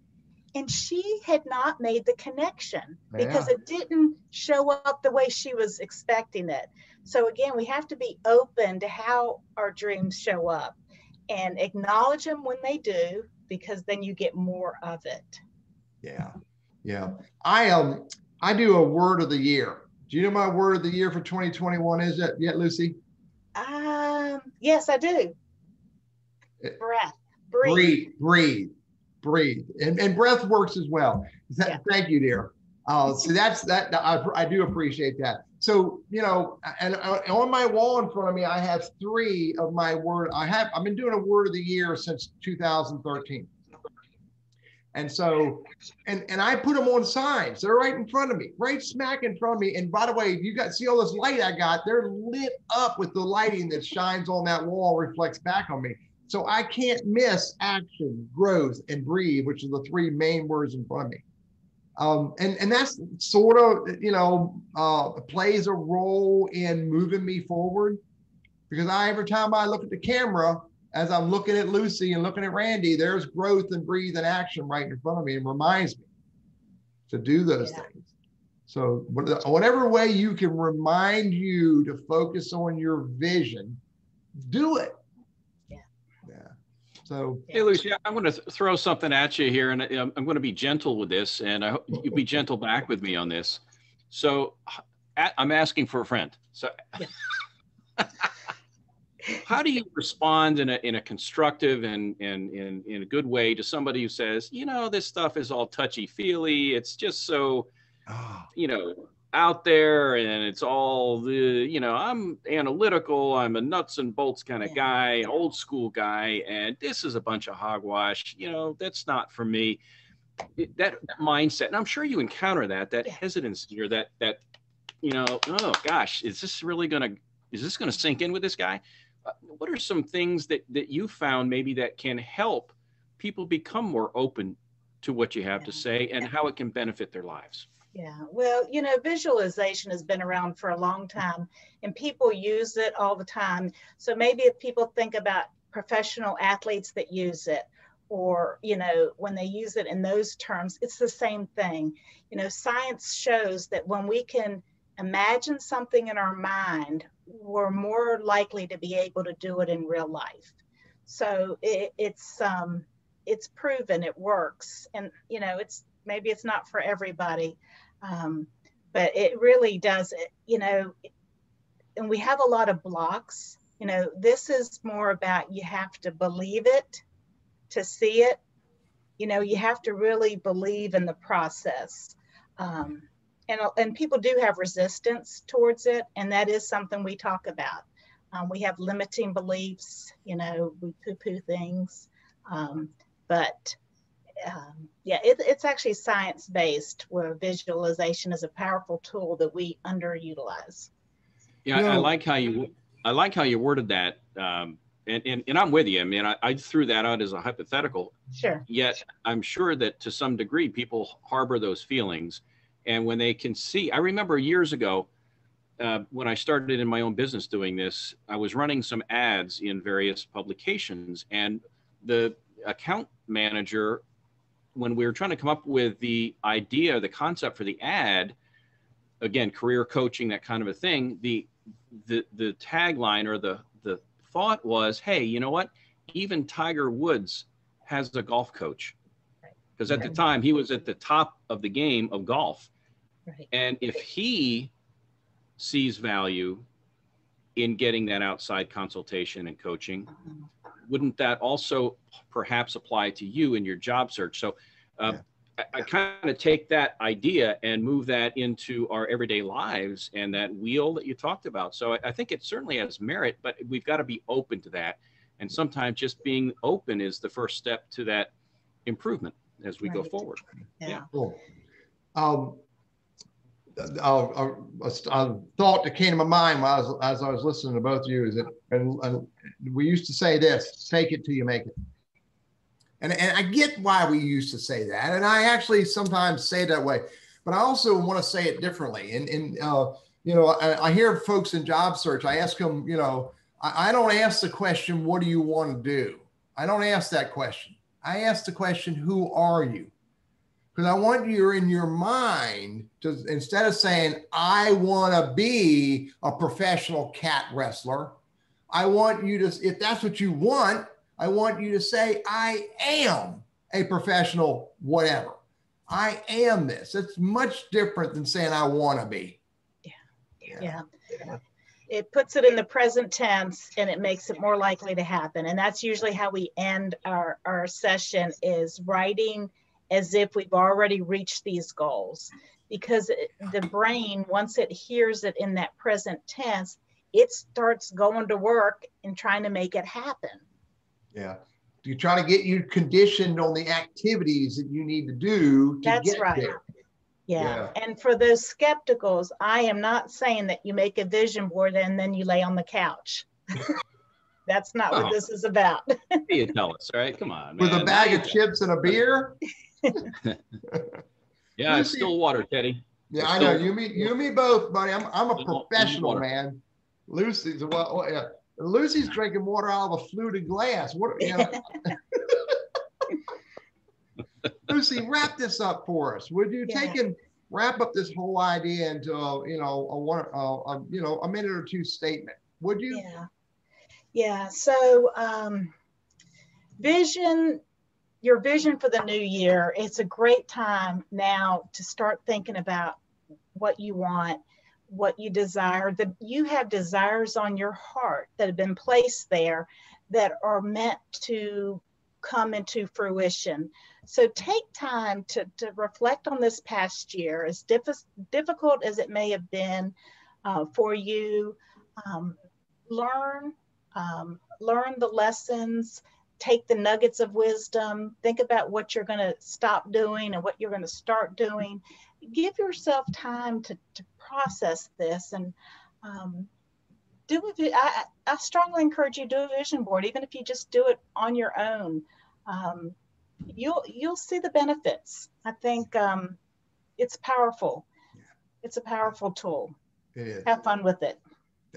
And she had not made the connection because it didn't show up the way she was expecting it. So again, we have to be open to how our dreams show up and acknowledge them when they do, because then you get more of it. Yeah. I do a word of the year. Do you know my word of the year for 2021 is that yet, Lucy? Yes, I do. Breath. Breathe. And breath works as well. Thank you, dear. So that's that. I do appreciate that. So, and on my wall in front of me, I have 3 of my word. I've been doing a word of the year since 2013. And so, and I put them on signs. They're right in front of me, right smack in front of me. And by the way, see all this light I got, they're lit up with the lighting that shines on that wall, reflects back on me. So I can't miss action, growth, and breathe, which are the 3 main words in front of me. And that's sort of, plays a role in moving me forward, because every time I look at the camera, as I'm looking at Lucy and looking at Randy, there's growth and breathe and action right in front of me, and reminds me to do those things. So whatever way you can remind you to focus on your vision, do it. So, hey, Lucy, I'm going to throw something at you here, and I'm going to be gentle with this, and I hope you'll be gentle back with me on this. So I'm asking for a friend. So how do you respond in a constructive and in a good way to somebody who says, this stuff is all touchy-feely, it's just so, out there, and it's all I'm analytical, I'm a nuts and bolts kind of guy, old school guy, and this is a bunch of hogwash, that's not for me. That mindset, and I'm sure you encounter that hesitancy, or that oh gosh, is this going to sink in with this guy? What are some things that you found maybe that can help people become more open to what you have to say, and how it can benefit their lives? Yeah, well, visualization has been around for a long time, and people use it all the time. So maybe if people think about professional athletes that use it, or, when they use it in those terms, it's the same thing. Science shows that when we can imagine something in our mind, we're more likely to be able to do it in real life. So it's proven it works, and maybe it's not for everybody, but it really does. And we have a lot of blocks. This is more about, you have to believe it to see it. You have to really believe in the process. And people do have resistance towards it, and that is something we talk about. We have limiting beliefs, we poo-poo things, but it's actually science-based, where visualization is a powerful tool that we underutilize. Yeah, I like how you worded that, and I'm with you. I mean, I threw that out as a hypothetical. Sure. Yet I'm sure that to some degree people harbor those feelings, and when they can see, I remember years ago when I started in my own business doing this, I was running some ads in various publications, and the account manager, when we were trying to come up with the idea, the concept for the ad, again, career coaching, that kind of a thing, the tagline, or the thought was, hey, you know what? Even Tiger Woods has a golf coach. Because at the time, he was at the top of the game of golf. Right. And if he sees value in getting that outside consultation and coaching, wouldn't that also perhaps apply to you in your job search? So I kind of take that idea and move that into our everyday lives, and that wheel that you talked about. So I think it certainly has merit, but we've got to be open to that. And sometimes just being open is the first step to that improvement as we go forward. Yeah. Cool. A thought that came to my mind as I was listening to both of you is that, and we used to say this: fake it till you make it. And I get why we used to say that, and I actually sometimes say it that way, but I also want to say it differently. And I hear folks in job search, I ask them, I don't ask the question, what do you want to do? I don't ask that question. I ask the question, who are you? Because I want you in your mind to, instead of saying, I want to be a professional cat wrestler, I want you to, if that's what you want, I want you to say, I am a professional whatever. I am this. It's much different than saying I want to be. Yeah. It puts it in the present tense, and it makes it more likely to happen. And that's usually how we end our session, is writing as if we've already reached these goals. because the brain, once it hears it in that present tense, it starts going to work and trying to make it happen. Yeah. You're trying to get you conditioned on the activities that you need to do to That's get right. there. Yeah. And for those skepticals, I am not saying that you make a vision board and then you lay on the couch. That's not what this is about. You tell us, right? Come on, man. With a bag of chips and a beer. Yeah, it's still water, Teddy. Yeah, I know. You and me both, buddy. I'm a professional, man. Lucy's Lucy's drinking water out of a fluted glass. What? You know? Lucy, wrap this up for us. Would you wrap up this whole idea into a minute or two statement? Would you? Yeah. So your vision for the new year, it's a great time now to start thinking about what you want, what you desire. That you have desires on your heart that have been placed there that are meant to come into fruition. So take time to reflect on this past year, as difficult as it may have been for you. Learn the lessons, take the nuggets of wisdom, think about what you're going to stop doing and what you're going to start doing. Give yourself time to process this, and I strongly encourage you to do a vision board, even if you just do it on your own. You'll see the benefits. I think it's powerful. It's a powerful tool. It is. Have fun with it.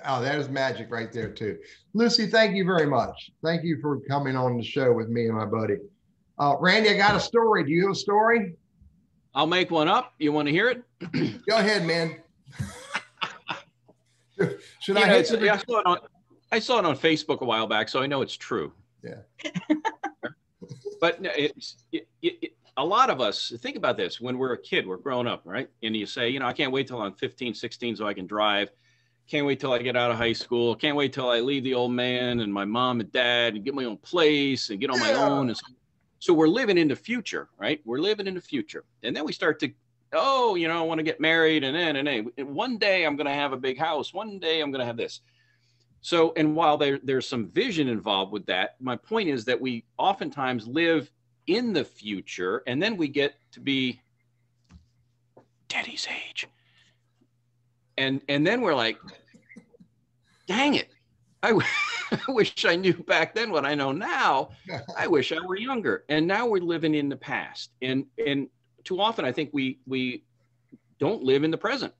Oh, that is magic right there too. Lucy, thank you very much. Thank you for coming on the show with me and my buddy. Randy, I got a story. Do you have a story? I'll make one up. You want to hear it? Go ahead, man. Should I saw it on Facebook a while back, so I know it's true. Yeah. But a lot of us, think about this. When we're a kid, we're growing up, right? And you say, I can't wait till I'm 15, 16 so I can drive. Can't wait till I get out of high school. Can't wait till I leave the old man and my mom and dad and get my own place and get on my own. So we're living in the future, right? We're living in the future. And then we start to, I want to get married. And one day I'm going to have a big house. One day I'm going to have this. So, and while there's some vision involved with that, my point is that we oftentimes live in the future, and then we get to be Teddy's age. And then we're like, dang it. I wish I knew back then what I know now. I wish I were younger. And now we're living in the past. And too often I think we don't live in the present.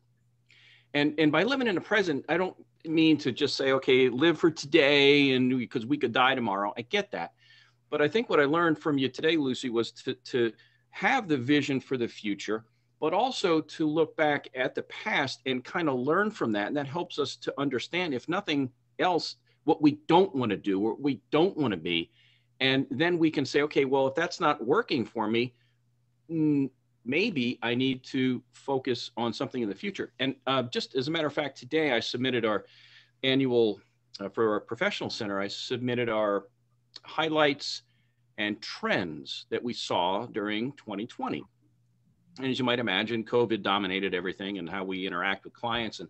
And by living in the present, I don't mean to just say, okay, live for today and because we could die tomorrow. I get that. But I think what I learned from you today, Lucy, was to have the vision for the future, but also to look back at the past and kind of learn from that. And that helps us to understand, if nothing else, what we don't want to do or what we don't want to be. And then we can say, okay, well, if that's not working for me, maybe I need to focus on something in the future. And just as a matter of fact, today I submitted our annual, for our professional center, I submitted our highlights and trends that we saw during 2020. And as you might imagine, COVID dominated everything and how we interact with clients. And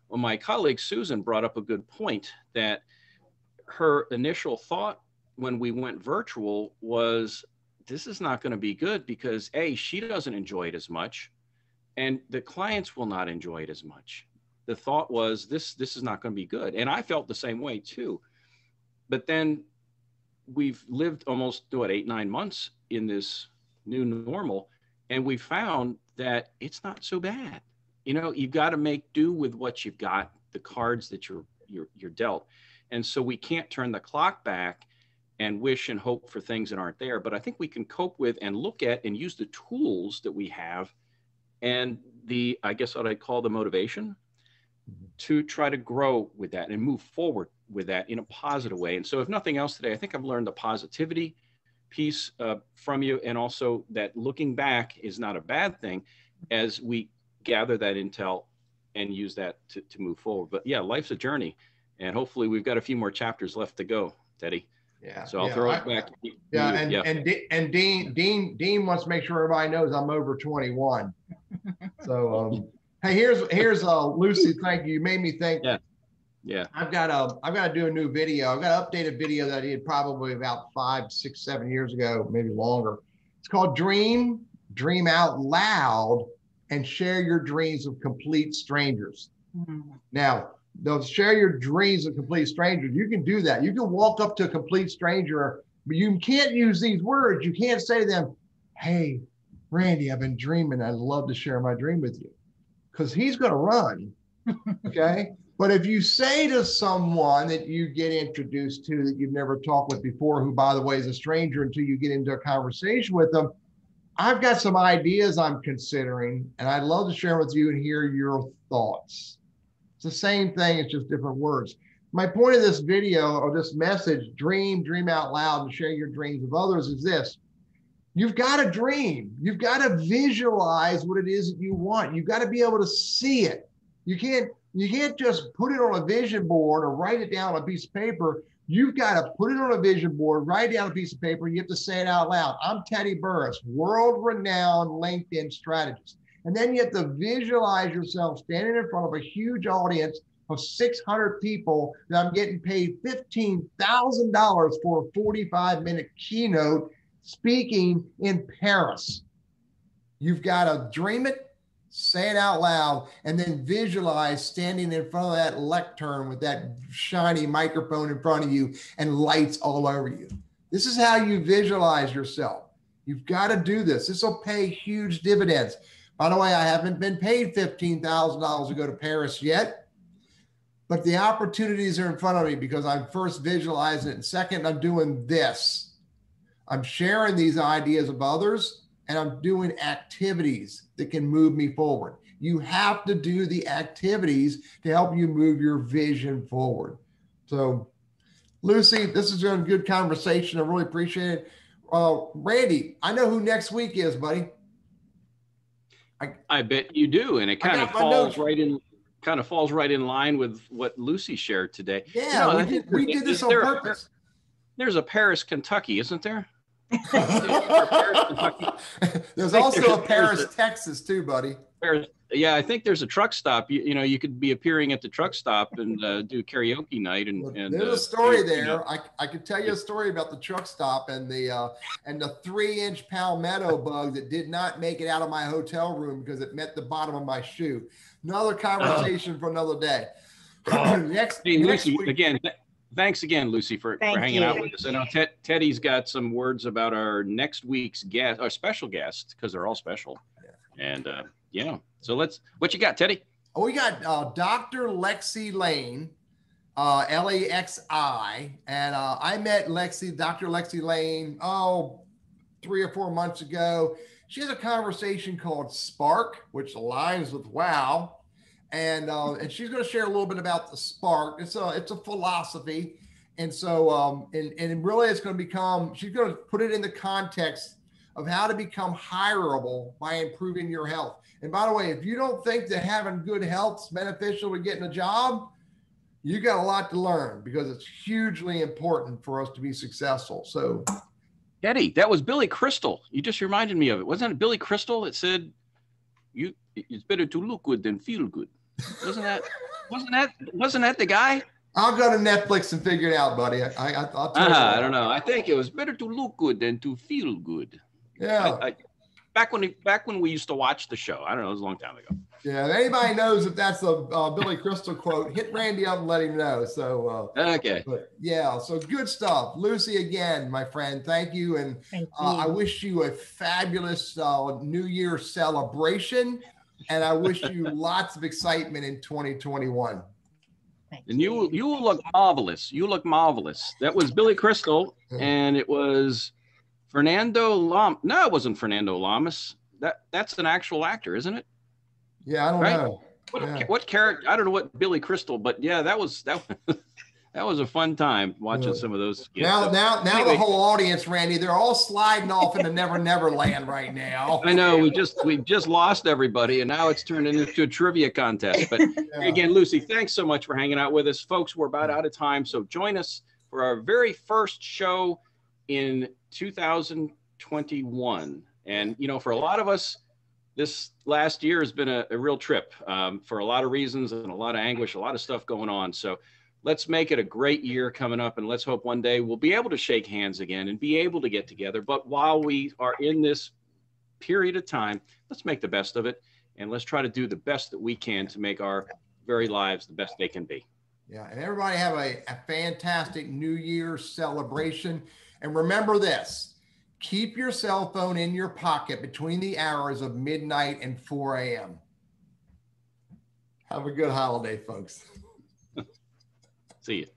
well, my colleague Susan brought up a good point, that her initial thought when we went virtual was, this is not going to be good because she doesn't enjoy it as much and the clients will not enjoy it as much. The thought was this is not going to be good. And I felt the same way too. But then we've lived almost 8-9 months in this new normal. And we found that it's not so bad. You've got to make do with what you've got, the cards that you're dealt. And so we can't turn the clock back and wish and hope for things that aren't there. But I think we can cope with and look at and use the tools that we have and I guess what I'd call the motivation to try to grow with that and move forward with that in a positive way. And so if nothing else today, I think I've learned the positivity piece from you, and also that looking back is not a bad thing as we gather that intel and use that to move forward. But yeah, life's a journey, and hopefully we've got a few more chapters left to go, Teddy. Yeah. So I'll throw it back. And Dean wants to make sure everybody knows I'm over 21. So, hey, here's Lucy. Thank you. You made me think. Yeah. Yeah. I've got to do a new video. I've got to update a video that I did probably about 5, 6, 7 years ago, maybe longer. It's called Dream Out Loud, and share your dreams with complete strangers. Now, they'll share your dreams with complete strangers. You can do that. You can walk up to a complete stranger, but you can't use these words. You can't say to them, hey, Randy, I've been dreaming. I'd love to share my dream with you, because he's going to run. Okay. But if you say to someone that you get introduced to that you've never talked with before, who, by the way, is a stranger until you get into a conversation with them, I've got some ideas I'm considering, and I'd love to share with you and hear your thoughts. It's the same thing, it's just different words. My point of this video, or this message, dream out loud and share your dreams with others, is this. You've got to dream. You've got to visualize what it is that you want. You've got to be able to see it. You can't just put it on a vision board or write it down on a piece of paper. You've got to put it on a vision board, write it down on a piece of paper, and you have to say it out loud. I'm Teddy Burriss, world-renowned LinkedIn strategist. And then you have to visualize yourself standing in front of a huge audience of 600 people that I'm getting paid $15,000 for a 45-minute keynote speaking in Paris. You've got to dream it, say it out loud, and then visualize standing in front of that lectern with that shiny microphone in front of you and lights all over you. This is how you visualize yourself. You've got to do this. This will pay huge dividends. By the way, I haven't been paid $15,000 to go to Paris yet, but the opportunities are in front of me because I'm first visualizing it. And second, I'm doing this. I'm sharing these ideas with others, and I'm doing activities that can move me forward. You have to do the activities to help you move your vision forward. So, Lucy, this has been a good conversation. I really appreciate it. Randy, I know who next week is, buddy. I bet you do, and it kind of falls right in line with what Lucy shared today. Yeah, we did this on purpose. There's a Paris, Kentucky, isn't there? There's also a Paris, Texas too, buddy. Paris, yeah, I think there's a truck stop. You could be appearing at the truck stop and do karaoke night. And there's a story there. I could tell you a story about the truck stop and the 3-inch palmetto bug that did not make it out of my hotel room because it met the bottom of my shoe. Another conversation for another day. Next Lucy, week, again. Thanks again, Lucy, for hanging out with us. I know Teddy's got some words about our next week's guest, our special guest, because they're all special. And so what you got, Teddy? We got Dr. Lexi Lane, Lexi, and I met Dr. Lexi Lane, 3 or 4 months ago. She has a conversation called Spark, which aligns with WOW. And she's going to share a little bit about the spark. It's a philosophy. And so, and really it's going to become, she's going to put it in the context of how to become hireable by improving your health. And by the way, if you don't think that having good health is beneficial to getting a job, you got a lot to learn because it's hugely important for us to be successful. So Teddy, that was Billy Crystal. You just reminded me of it. Wasn't it Billy Crystal that said, it's better to look good than feel good? Wasn't that the guy? I'll go to Netflix and figure it out, buddy. I'll tell you. I don't know. I think it was better to look good than to feel good. Yeah. Back when we used to watch the show. I don't know. It was a long time ago. Yeah. If anybody knows if that's a Billy Crystal quote, hit Randy up and let him know. So okay. But yeah. So good stuff, Lucy. Again, my friend, thank you, and I wish you a fabulous New Year celebration. And I wish you lots of excitement in 2021. And you will look marvelous. You look marvelous. That was Billy Crystal, and it was Fernando No, it wasn't Fernando Lamas. That's an actual actor, isn't it? Yeah, I don't know. What character? I don't know what Billy Crystal, but yeah, that was a fun time watching some of those. Now anyway, the whole audience, Randy, they're all sliding off into Never Never Land right now. I know we just lost everybody, and now it's turned into a trivia contest. But again, Lucy, thanks so much for hanging out with us, folks. We're about out of time, so join us for our very first show in 2021. And for a lot of us, this last year has been a real trip for a lot of reasons and a lot of anguish, a lot of stuff going on. So let's make it a great year coming up, and let's hope one day we'll be able to shake hands again and be able to get together. But while we are in this period of time, let's make the best of it, and let's try to do the best that we can to make our very lives the best they can be. Yeah, and everybody have a fantastic New Year's celebration. And remember this, keep your cell phone in your pocket between the hours of midnight and 4 a.m. Have a good holiday, folks. See you.